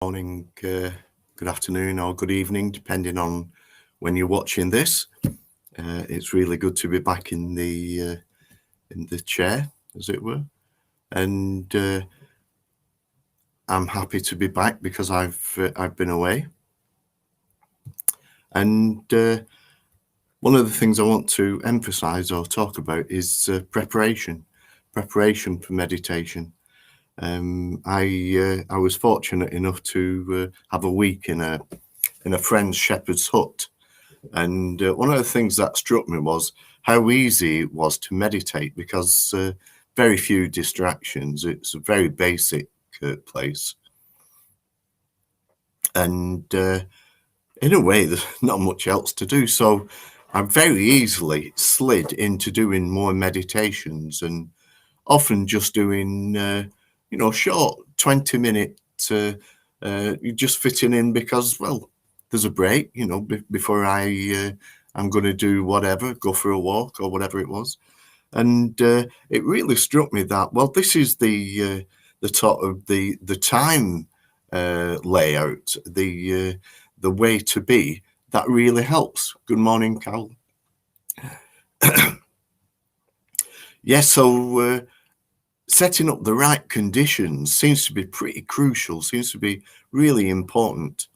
Morning, good afternoon, or good evening, depending on when you're watching this. It's really good to be back in the chair, as it were, and I'm happy to be back because I've been away. And one of the things I want to emphasize or talk about is preparation for meditation. I was fortunate enough to have a week in a friend's shepherd's hut, and one of the things that struck me was how easy it was to meditate because very few distractions. It's a very basic place, and in a way, there's not much else to do. So I very easily slid into doing more meditations, and often just doing short 20-minute you just fitting in because, well, there's a break, before I'm going to do whatever, go for a walk or whatever it was. And it really struck me that, well, this is the sort of the time layout, the way to be that really helps. Good morning, Carol. So setting up the right conditions seems to be pretty crucial, seems to be really important.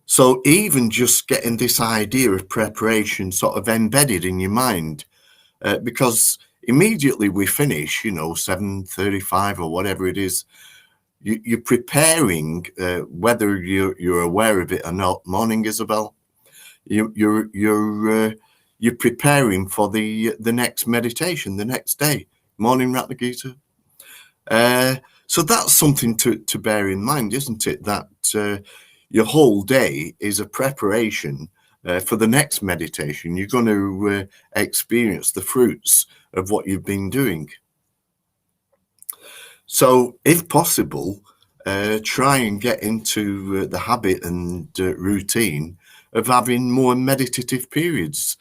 So even just getting this idea of preparation sort of embedded in your mind, because immediately we finish, 7:35 or whatever it is, you're preparing, whether you're aware of it or not. Morning, Isabel. You're preparing for the next meditation the next day. Morning, Ratnagita. So that's something to bear in mind, isn't it? That your whole day is a preparation for the next meditation. You're going to experience the fruits of what you've been doing. So if possible, try and get into the habit and routine of having more meditative periods.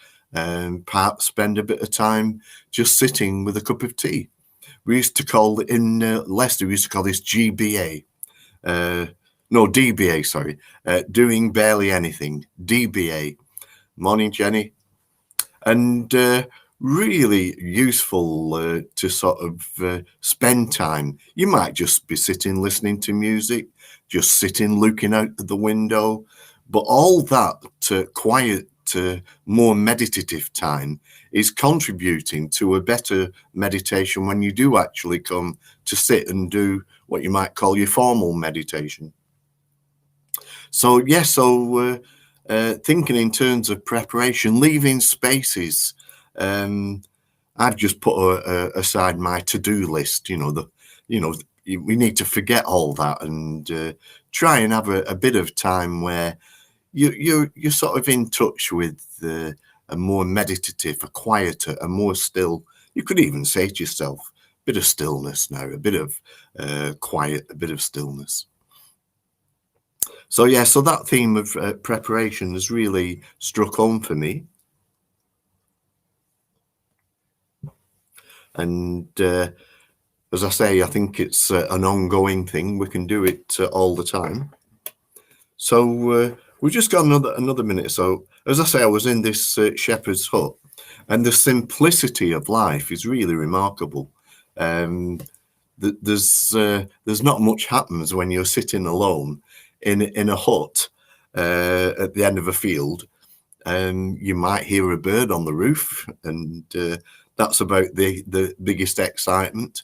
Perhaps spend a bit of time just sitting with a cup of tea. We used to call it in Leicester, we used to call this GBA. DBA, sorry. Doing barely anything. DBA. Morning, Jenny. And really useful to sort of spend time. You might just be sitting listening to music, just sitting looking out the window, but all that quiet, more meditative time is contributing to a better meditation when you do actually come to sit and do what you might call your formal meditation. So thinking in terms of preparation, leaving spaces. I've just put aside my to-do list. We need to forget all that and try and have a bit of time where you're sort of in touch with a more meditative, a quieter, a more still. You could even say to yourself, a bit of stillness now, a bit of quiet, a bit of stillness. So that theme of preparation has really struck home for me. And as I say, I think it's an ongoing thing. We can do it all the time. So we've just got another minute. So as I say, I was in this shepherd's hut, and the simplicity of life is really remarkable. There's not much happens when you're sitting alone in a hut at the end of a field. You might hear a bird on the roof, and that's about the biggest excitement.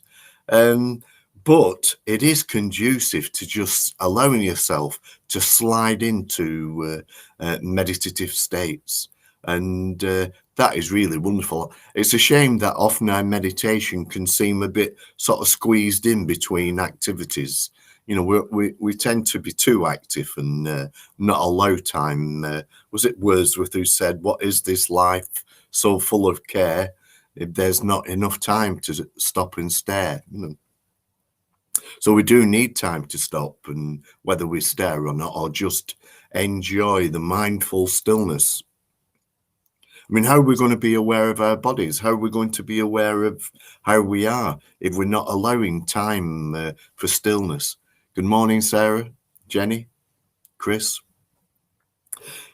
But it is conducive to just allowing yourself to slide into meditative states. And that is really wonderful. It's a shame that often our meditation can seem a bit sort of squeezed in between activities. We tend to be too active and not allow time. Was it Wordsworth who said, "What is this life so full of care if there's not enough time to stop and stare?" So we do need time to stop, and whether we stare or not, or just enjoy the mindful stillness. I mean, how are we going to be aware of our bodies? How are we going to be aware of how we are if we're not allowing time for stillness? Good morning, Sarah, Jenny, Chris.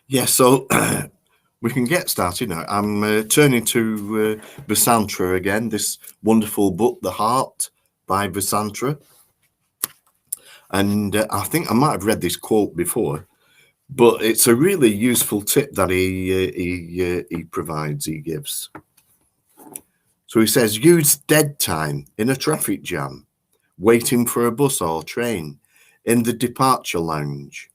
Yeah, so we can get started now. I'm turning to Vasantra again, this wonderful book, The Heart by Vasantra. And I think I might have read this quote before, but it's a really useful tip that he provides, he gives. So he says, use dead time in a traffic jam, waiting for a bus or train, in the departure lounge,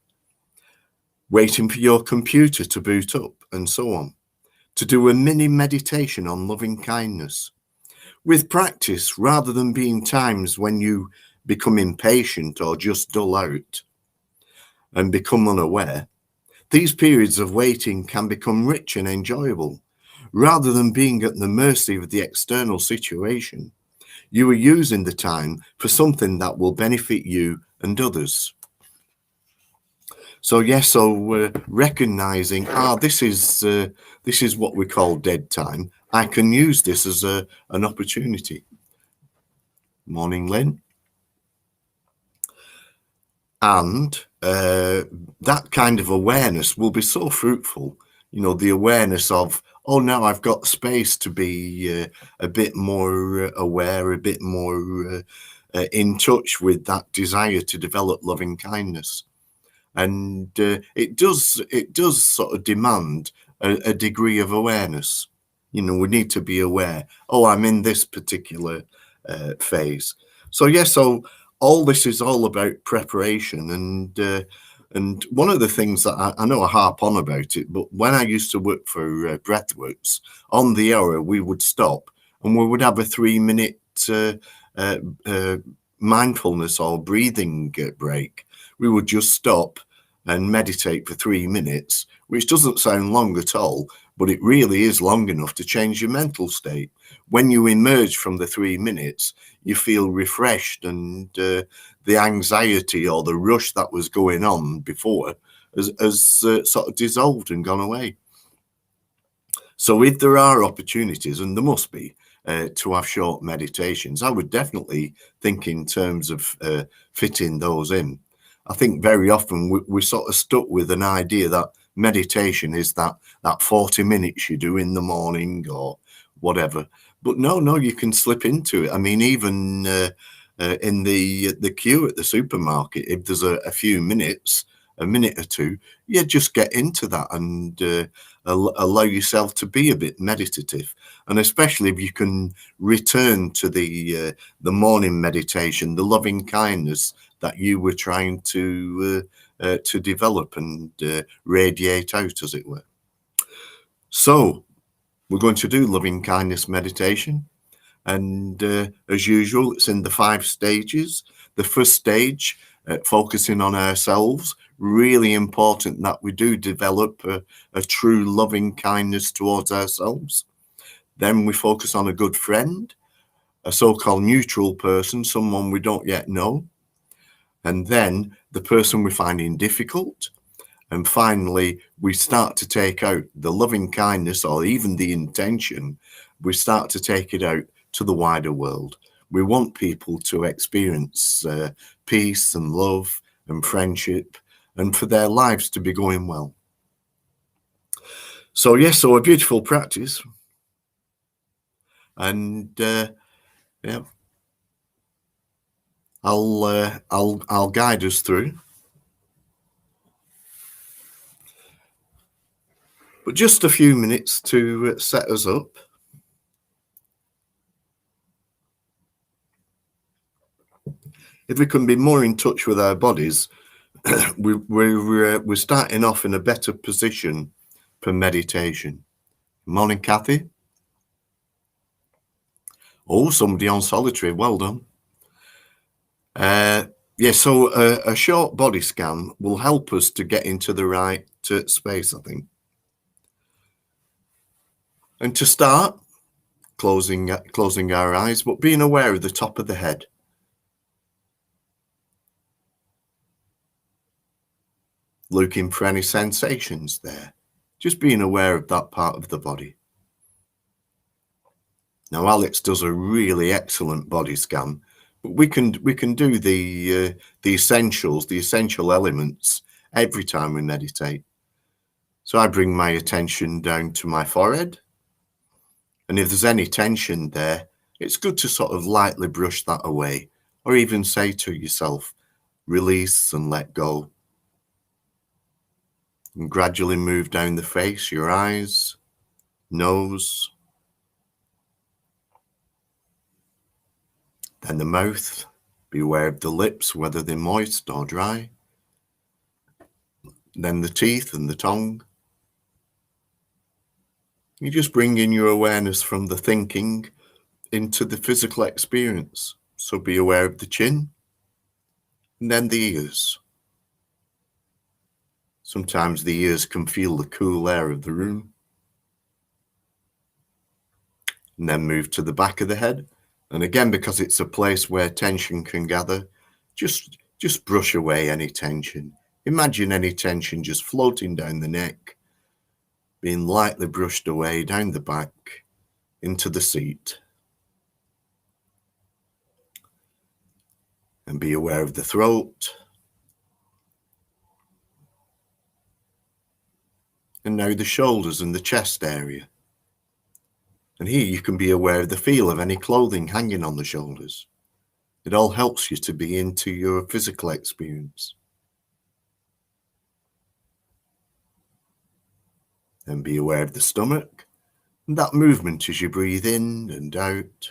waiting for your computer to boot up, and so on, to do a mini meditation on loving kindness. With practice, rather than being times when you become impatient or just dull out and become unaware, these periods of waiting can become rich and enjoyable. Rather than being at the mercy of the external situation, you are using the time for something that will benefit you and others. So yes, recognizing, this is what we call dead time. I can use this as an opportunity. Morning, Lynn. And that kind of awareness will be so fruitful. You know, the awareness of, oh, now I've got space to be a bit more aware, a bit more in touch with that desire to develop loving kindness. And it does sort of demand a degree of awareness. You know, we need to be aware, oh, I'm in this particular phase. So yes, so all this is all about preparation. And one of the things that I know I harp on about it, but when I used to work for Breathworks, on the hour we would stop and we would have a 3-minute mindfulness or breathing break. We would just stop and meditate for 3 minutes, which doesn't sound long at all, but it really is long enough to change your mental state. When you emerge from the 3 minutes, you feel refreshed, and the anxiety or the rush that was going on before has sort of dissolved and gone away. So if there are opportunities, and there must be, to have short meditations, I would definitely think in terms of fitting those in. I think very often we're sort of stuck with an idea that meditation is that 40 minutes you do in the morning or whatever. But no, you can slip into it. I mean, even in the queue at the supermarket, if there's a few minutes, a minute or two, yeah, just get into that and allow yourself to be a bit meditative. And especially if you can return to the morning meditation, the loving kindness that you were trying to develop and radiate out, as it were. So we're going to do loving kindness meditation. And as usual, it's in the 5 stages. The first stage, focusing on ourselves, really important that we do develop a true loving kindness towards ourselves. Then we focus on a good friend, a so-called neutral person, someone we don't yet know. And then the person we're finding difficult. And finally, we start to take out the loving kindness, or even the intention, we start to take it out to the wider world. We want people to experience peace and love and friendship, and for their lives to be going well. So yes, so a beautiful practice. And yeah, I'll guide us through. But just a few minutes to set us up. If we can be more in touch with our bodies, we're starting off in a better position for meditation. Morning, Kathy. Oh, somebody on solitary. Well done. Yeah, so a short body scan will help us to get into the right space, I think. And to start, closing our eyes, but being aware of the top of the head. Looking for any sensations there. Just being aware of that part of the body. Now, Alex does a really excellent body scan, But we can do the essentials, the essential elements every time we meditate. So I bring my attention down to my forehead, and if there's any tension there, it's good to sort of lightly brush that away, or even say to yourself, release and let go. And gradually move down the face, your eyes, nose, then the mouth. Be aware of the lips, whether they're moist or dry. Then the teeth and the tongue. You just bring in your awareness from the thinking into the physical experience. So be aware of the chin, and then the ears. Sometimes the ears can feel the cool air of the room. And then move to the back of the head. And again, because it's a place where tension can gather, just brush away any tension. Imagine any tension just floating down the neck, being lightly brushed away down the back into the seat. And be aware of the throat. And now the shoulders and the chest area. And here you can be aware of the feel of any clothing hanging on the shoulders. It all helps you to be into your physical experience. And be aware of the stomach and that movement as you breathe in and out.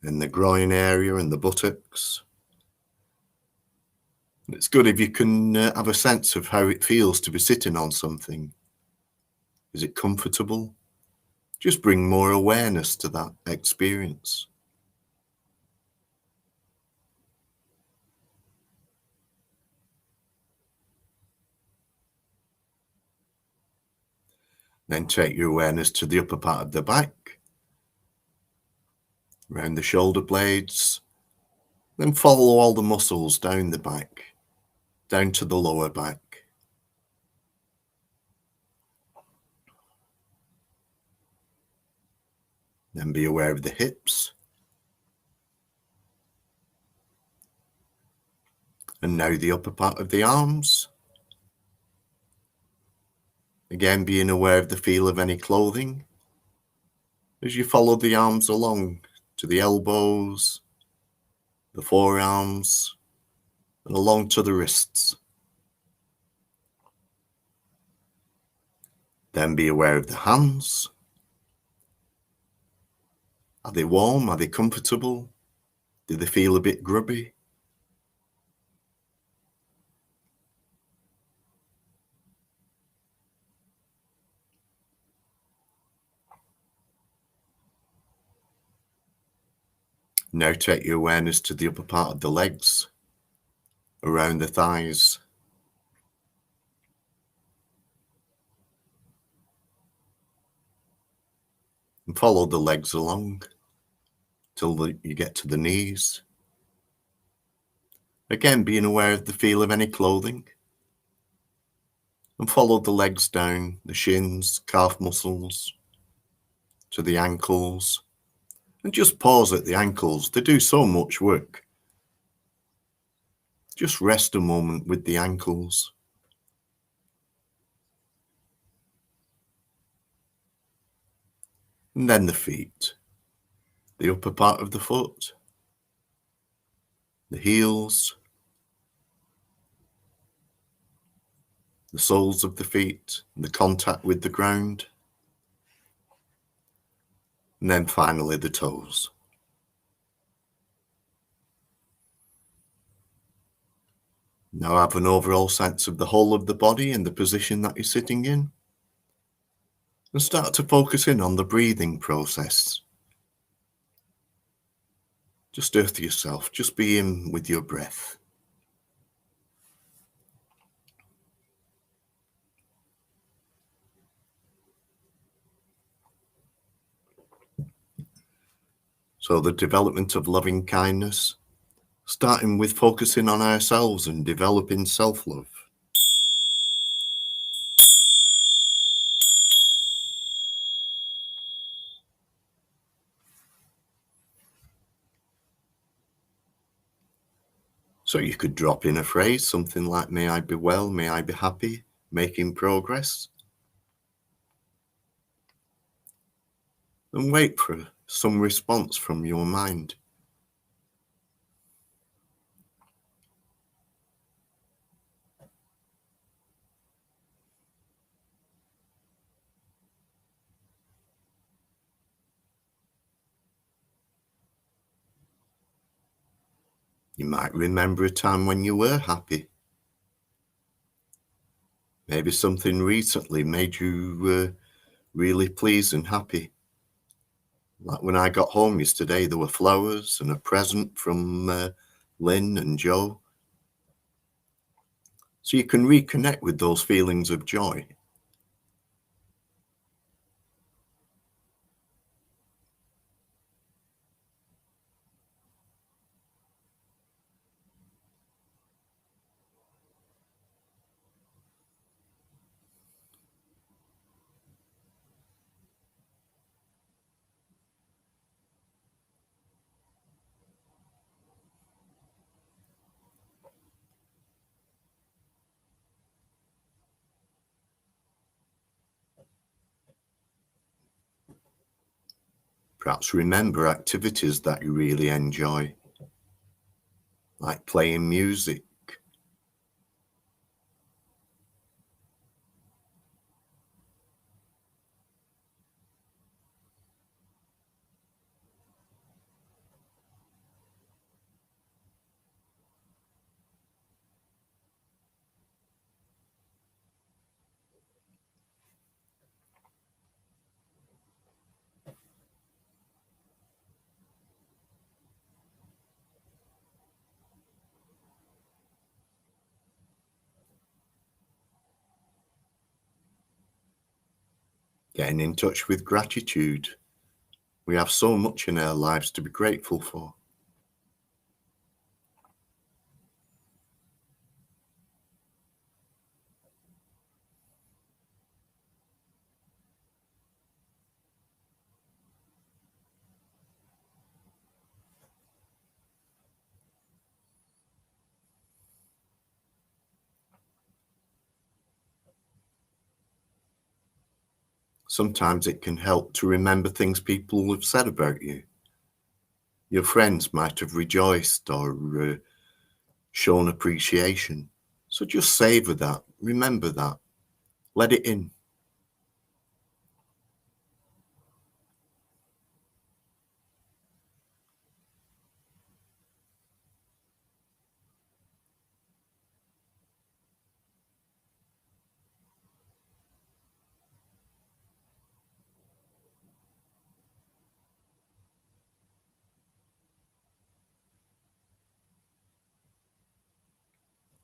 And the groin area and the buttocks. And it's good if you can have a sense of how it feels to be sitting on something. Is it comfortable? Just bring more awareness to that experience. Then take your awareness to the upper part of the back, around the shoulder blades. Then follow all the muscles down the back, down to the lower back. Then be aware of the hips. And now the upper part of the arms. Again, being aware of the feel of any clothing as you follow the arms along to the elbows, the forearms, and along to the wrists. Then be aware of the hands. Are they warm? Are they comfortable? Do they feel a bit grubby? Now take your awareness to the upper part of the legs, around the thighs. And follow the legs along till you get to the knees. Again, being aware of the feel of any clothing. And follow the legs down, the shins, calf muscles, to the ankles. And just pause at the ankles. They do so much work. Just rest a moment with the ankles. And then the feet, the upper part of the foot, the heels, the soles of the feet, the contact with the ground, and then finally the toes. Now have an overall sense of the whole of the body and the position that you're sitting in. And start to focus in on the breathing process. Just earth yourself, just be in with your breath. So the development of loving kindness, starting with focusing on ourselves and developing self-love. So you could drop in a phrase, something like, may I be well, may I be happy, making progress, and wait for some response from your mind. You might remember a time when you were happy. Maybe something recently made you really pleased and happy. Like when I got home yesterday, there were flowers and a present from Lynn and Joe. So you can reconnect with those feelings of joy. Perhaps remember activities that you really enjoy, like playing music, getting in touch with gratitude. We have so much in our lives to be grateful for. Sometimes it can help to remember things people have said about you. Your friends might have rejoiced or shown appreciation. So just savor that, remember that, let it in.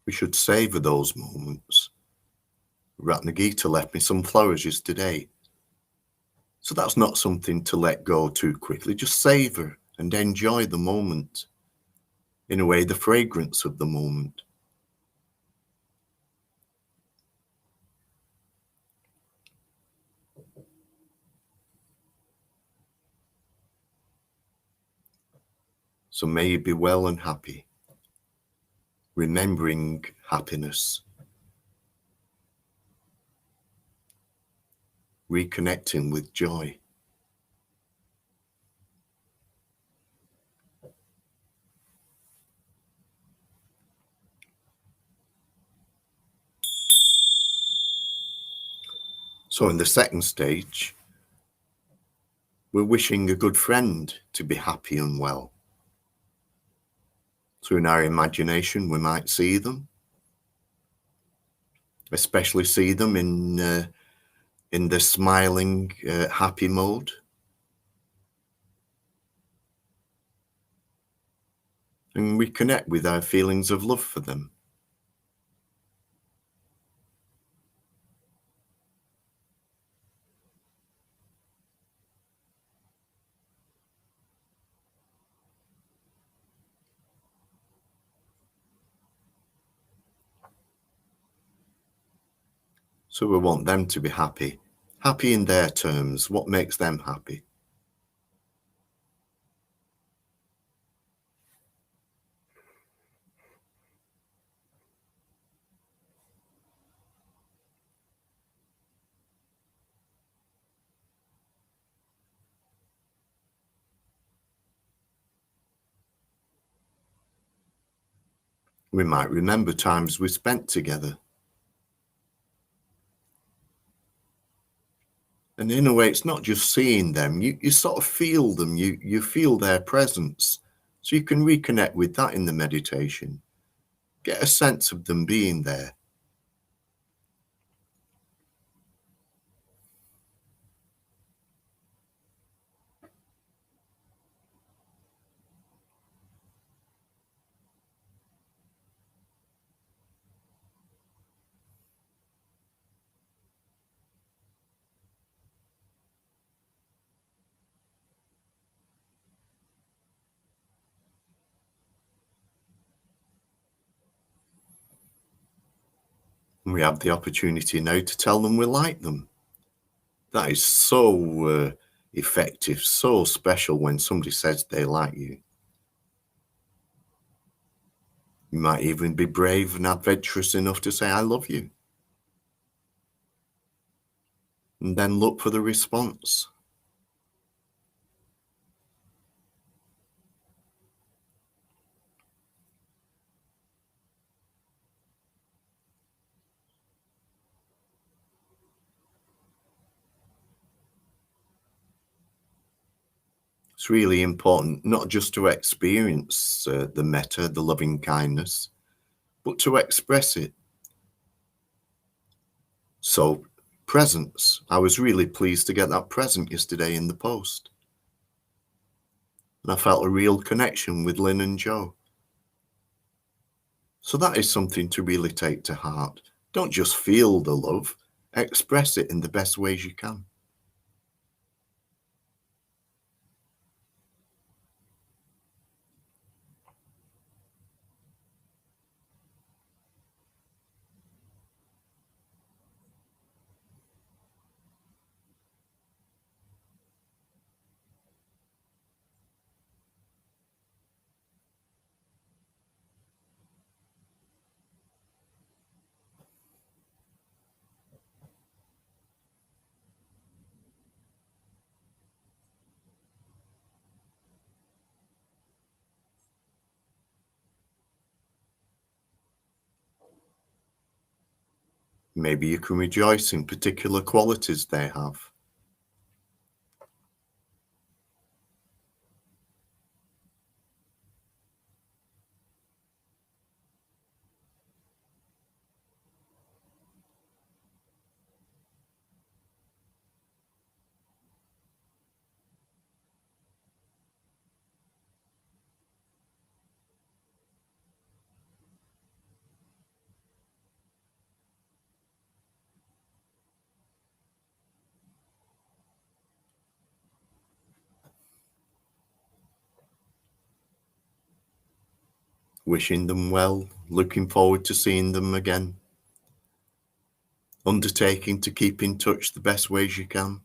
We should savor those moments. Ratnagita left me some flowers yesterday. So that's not something to let go too quickly. Just savor and enjoy the moment. In a way, the fragrance of the moment. So may you be well and happy, remembering happiness, reconnecting with joy. So in the second stage, we're wishing a good friend to be happy and well. So in our imagination, we might see them, especially see them in the smiling, happy mode. And we connect with our feelings of love for them. So we want them to be happy, happy in their terms, what makes them happy. We might remember times we spent together. And in a way, it's not just seeing them, you sort of feel them, you feel their presence. So you can reconnect with that in the meditation. Get a sense of them being there. And we have the opportunity now to tell them we like them. That is so effective, so special when somebody says they like you. You might even be brave and adventurous enough to say, I love you. And then look for the response. It's really important not just to experience the metta, the loving kindness, but to express it. So, presents. I was really pleased to get that present yesterday in the post. And I felt a real connection with Lynn and Joe. So that is something to really take to heart. Don't just feel the love, express it in the best ways you can. Maybe you can rejoice in particular qualities they have. Wishing them well, looking forward to seeing them again. Undertaking to keep in touch the best ways you can.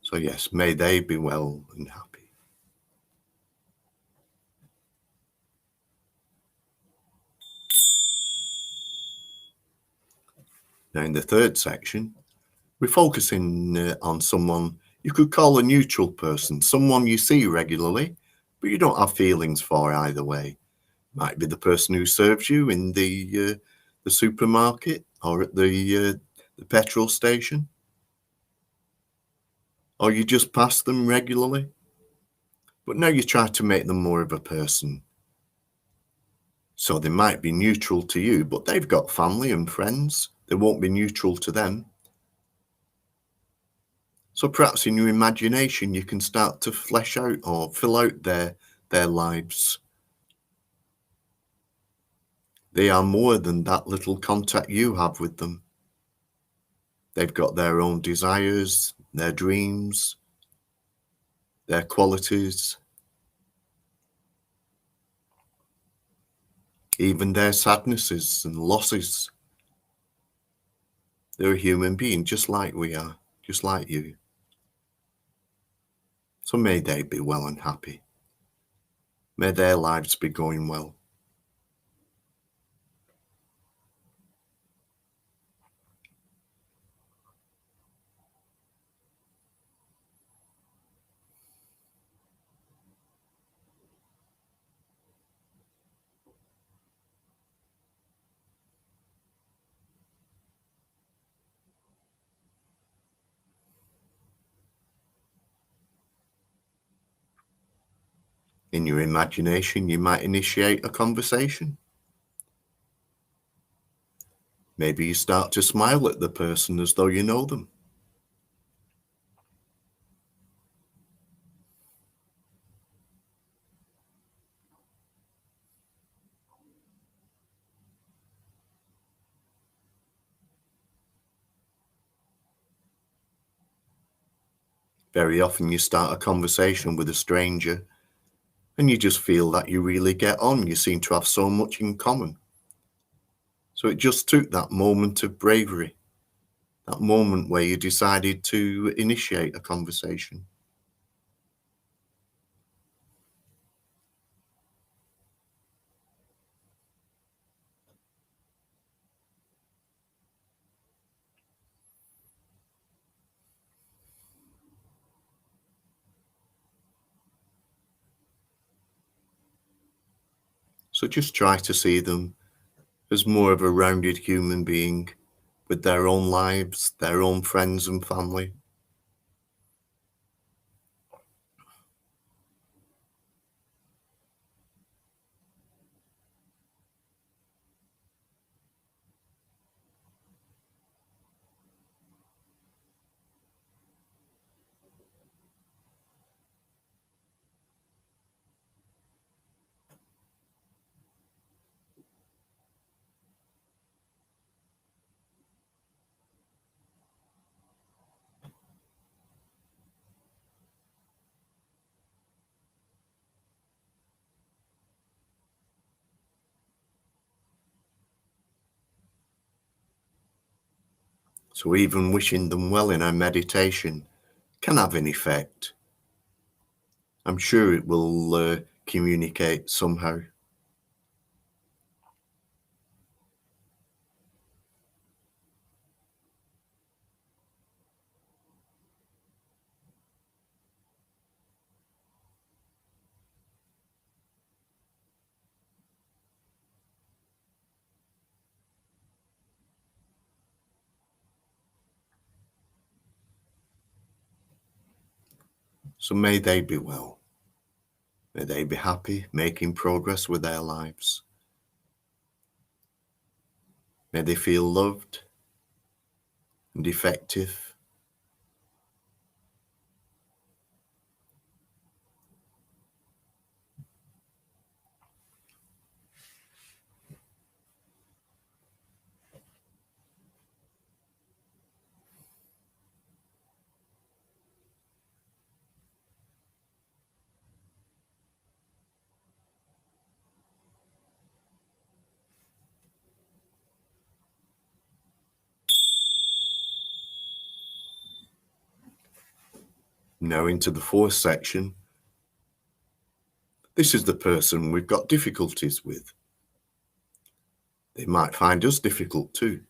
So yes, may they be well and happy. Now in the third section, we're focusing on someone you could call a neutral person, someone you see regularly, but you don't have feelings for either way. Might be the person who serves you in the supermarket or at the petrol station, or you just pass them regularly. But now you try to make them more of a person. So they might be neutral to you, but they've got family and friends. They won't be neutral to them. So perhaps in your imagination, you can start to flesh out or fill out their lives. They are more than that little contact you have with them. They've got their own desires, their dreams, their qualities, even their sadnesses and losses. They're a human being just like we are, just like you. So may they be well and happy. May their lives be going well. In your imagination, you might initiate a conversation. Maybe you start to smile at the person as though you know them. Very often you start a conversation with a stranger and you just feel that you really get on. You seem to have so much in common. So it just took that moment of bravery, that moment where you decided to initiate a conversation. So just try to see them as more of a rounded human being with their own lives, their own friends and family. So even wishing them well in our meditation can have an effect. I'm sure it will communicate somehow. So may they be well. May they be happy, making progress with their lives. May they feel loved and effective. Now into the fourth section. This is the person we've got difficulties with. They might find us difficult too.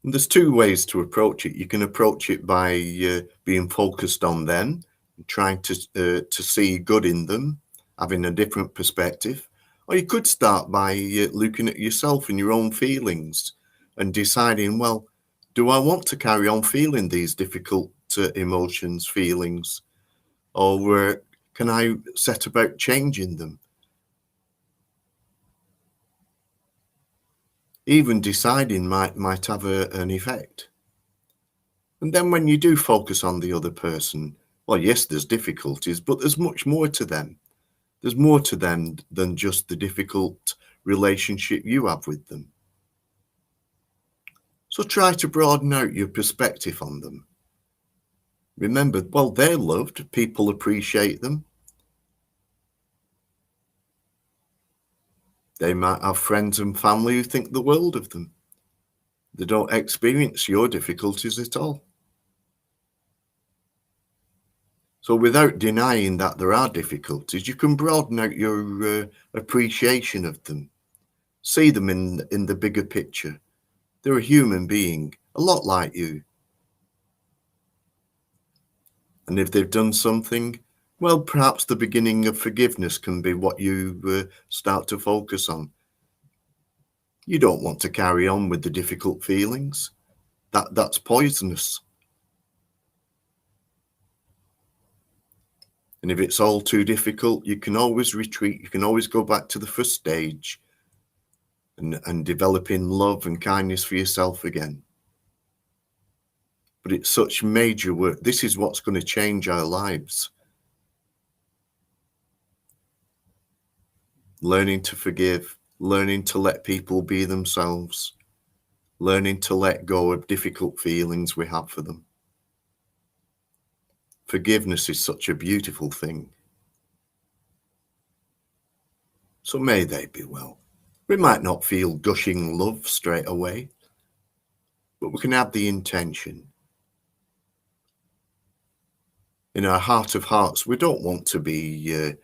And there's two ways to approach it. You can approach it by being focused on them, trying to see good in them, having a different perspective. Or you could start by looking at yourself and your own feelings and deciding, well, do I want to carry on feeling these difficult emotions, feelings, or can I set about changing them? Even deciding might have an effect. And then when you do focus on the other person, well, yes, there's difficulties, but there's much more to them. There's more to them than just the difficult relationship you have with them. So try to broaden out your perspective on them. Remember, well, they're loved, people appreciate them. They might have friends and family who think the world of them. They don't experience your difficulties at all. So without denying that there are difficulties, you can broaden out your appreciation of them. See them in the bigger picture. They're a human being, a lot like you. And if they've done something, well, perhaps the beginning of forgiveness can be what you start to focus on. You don't want to carry on with the difficult feelings. That's poisonous. And if it's all too difficult, you can always retreat. You can always go back to the first stage and developing love and kindness for yourself again. But it's such major work. This is what's going to change our lives. Learning to forgive, learning to let people be themselves, learning to let go of difficult feelings we have for them. Forgiveness is such a beautiful thing. So may they be well. We might not feel gushing love straight away, but we can have the intention. In our heart of hearts, we don't want to be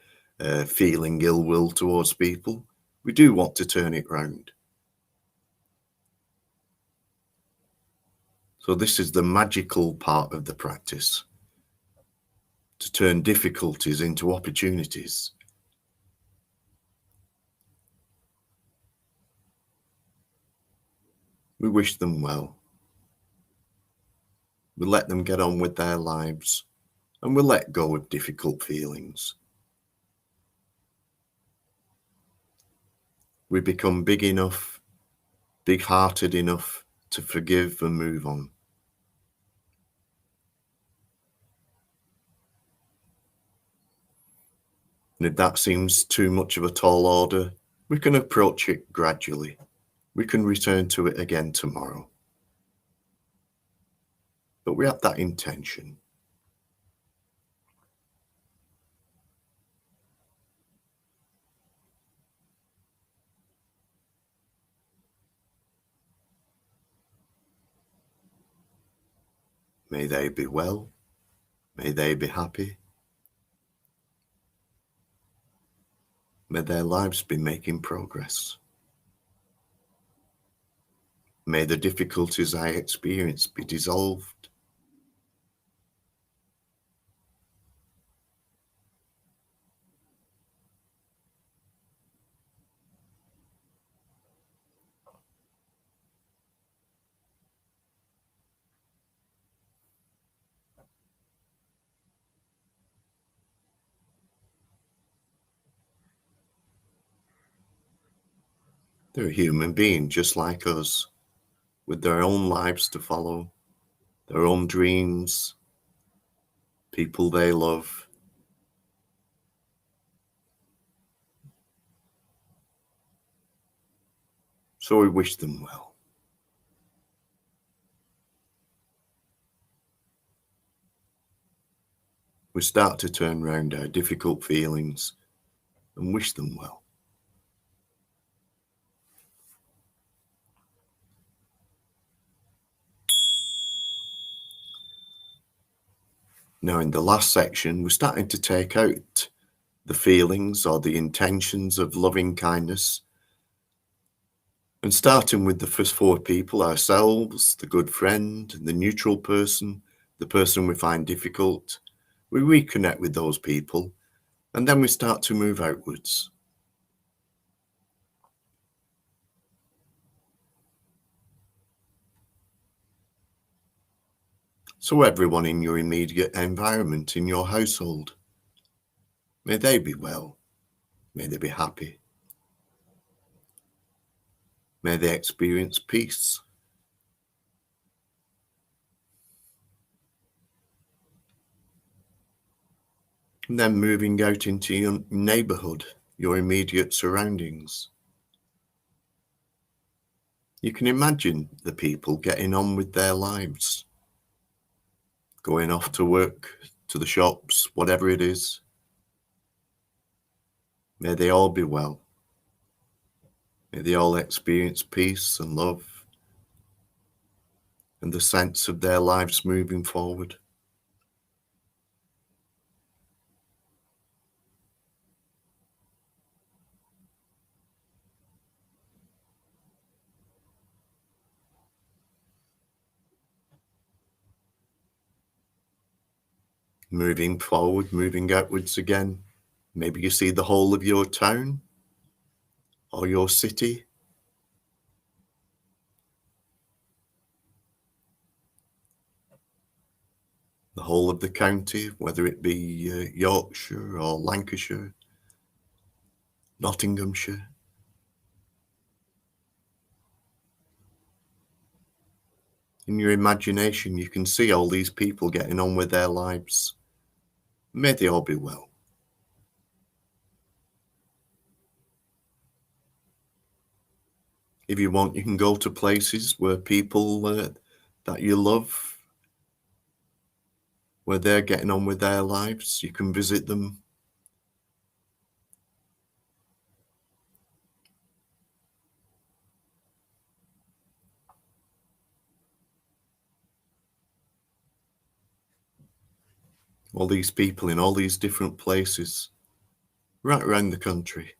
feeling ill will towards people. We do want to turn it round. So this is the magical part of the practice, to turn difficulties into opportunities. We wish them well. We let them get on with their lives, and we let go of difficult feelings. We become big enough, big-hearted enough to forgive and move on. And if that seems too much of a tall order, we can approach it gradually. We can return to it again tomorrow. But we have that intention. May they be well. May they be happy. May their lives be making progress. May the difficulties I experience be dissolved. They're a human being just like us, with their own lives to follow, their own dreams, people they love. So we wish them well. We start to turn round our difficult feelings and wish them well. Now, in the last section, we're starting to take out the feelings or the intentions of loving kindness, and starting with the first four people, ourselves, the good friend, the neutral person, the person we find difficult. We reconnect with those people, and then we start to move outwards. So everyone in your immediate environment, in your household, may they be well, may they be happy, may they experience peace. And then moving out into your neighborhood, your immediate surroundings. You can imagine the people getting on with their lives, going off to work, to the shops, whatever it is. May they all be well. May they all experience peace and love and the sense of their lives moving forward. Moving forward, moving outwards again. Maybe you see the whole of your town or your city. the whole of the county, whether it be Yorkshire or Lancashire, Nottinghamshire. In your imagination, you can see all these people getting on with their lives. May they all be well. If you want, you can go to places where people that you love, where they're getting on with their lives. You can visit them. All these people in all these different places, right around the country.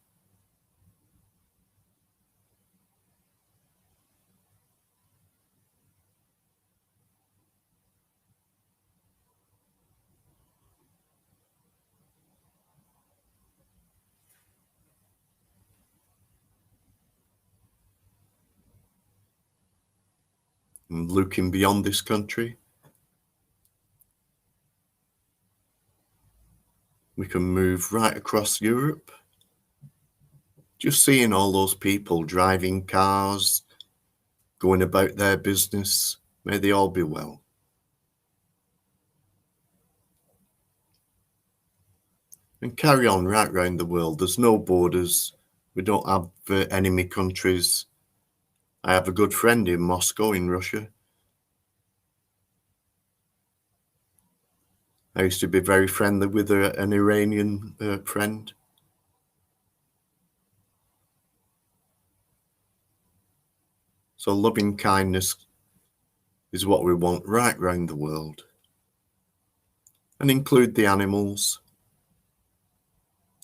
And looking beyond this country, we can move right across Europe. Just seeing all those people driving cars, going about their business, may they all be well. And carry on right round the world. There's no borders. We don't have enemy countries. I have a good friend in Moscow in Russia. I used to be very friendly with an Iranian friend. So loving kindness is what we want right round the world. And include the animals.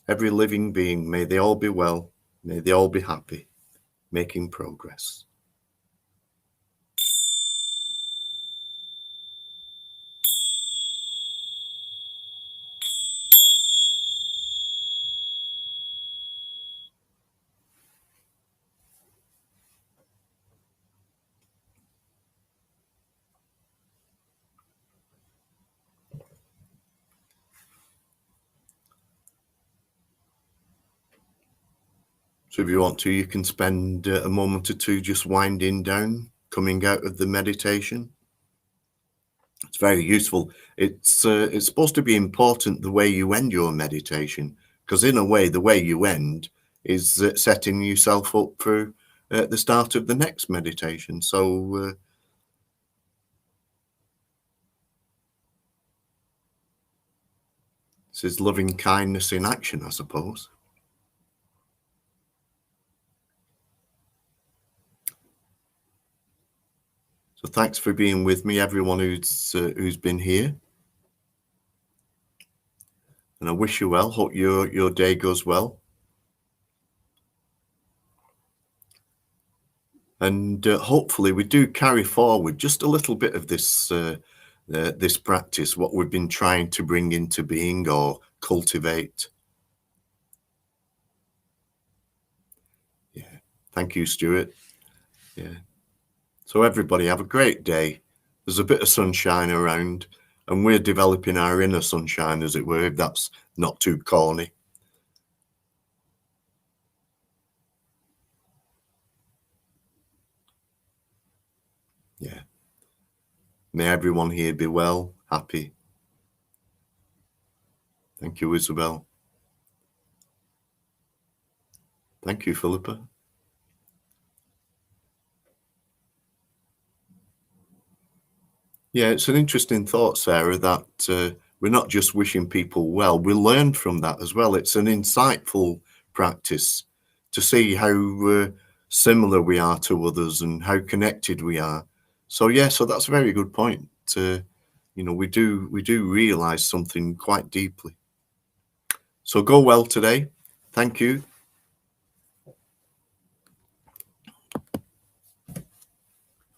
Every living being, may they all be well, may they all be happy, making progress. So if you want to, you can spend a moment or two just winding down, coming out of the meditation. It's very useful. It's supposed to be important the way you end your meditation, because in a way, the way you end is setting yourself up for the start of the next meditation. So this is loving kindness in action, I suppose. So thanks for being with me, everyone who's been here. And I wish you well. Hope your day goes well. And hopefully we do carry forward just a little bit of this this practice, what we've been trying to bring into being or cultivate. Yeah. Thank you, Stuart. Yeah. So everybody have a great day. There's a bit of sunshine around, and we're developing our inner sunshine, as it were, if that's not too corny. Yeah. May everyone here be well, happy. Thank you, Isabel. Thank you, Philippa. Yeah, it's an interesting thought, Sarah, that we're not just wishing people well, we learn from that as well. It's an insightful practice to see how similar we are to others and how connected we are. So yeah, so that's a very good point. You know, we do realize something quite deeply. So go well today. Thank you.